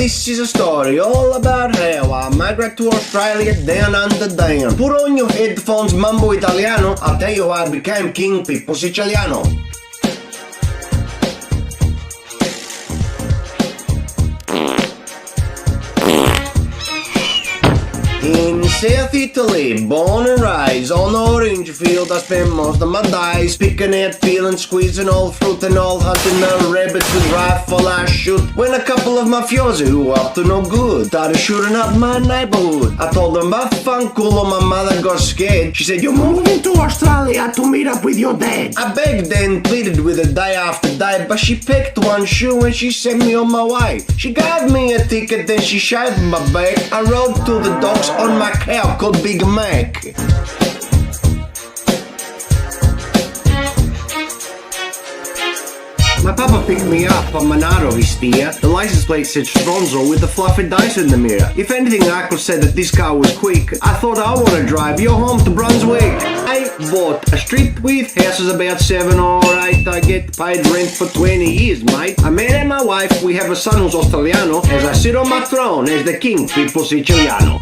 this is a story all about how I migrated to Australia down under Dan. Put on your headphones, Mambo Italiano. I'll tell you how I became King Pippo Siciliano. In South Italy, born and raised on the orange field, I spent most of my days picking out, peeling, squeezing all fruit and all, hunting the rabbits with rifle I shoot. When a couple of mafiosi who were up to no good started shooting up my neighborhood, I told them vaffanculo. My mother got scared. She said, "You're moving to Australia to meet up with your dad." I begged and pleaded with her day after day, but she picked one shoe and she sent me on my way. She gave me a ticket, then she shaved my back. I rode to the docks on my cow called Big Mac. My papa picked me up on Monaro Vistia. The license plate said Stronzo with the fluffy dice in the mirror. If anything, I could say that this car was quick. I thought I want to drive you home to Brunswick. I bought a street with houses about 7 or 8. I get paid rent for 20 years, mate. I married my wife. We have a son who's Australiano. As I sit on my throne as the King Pippo Siciliano.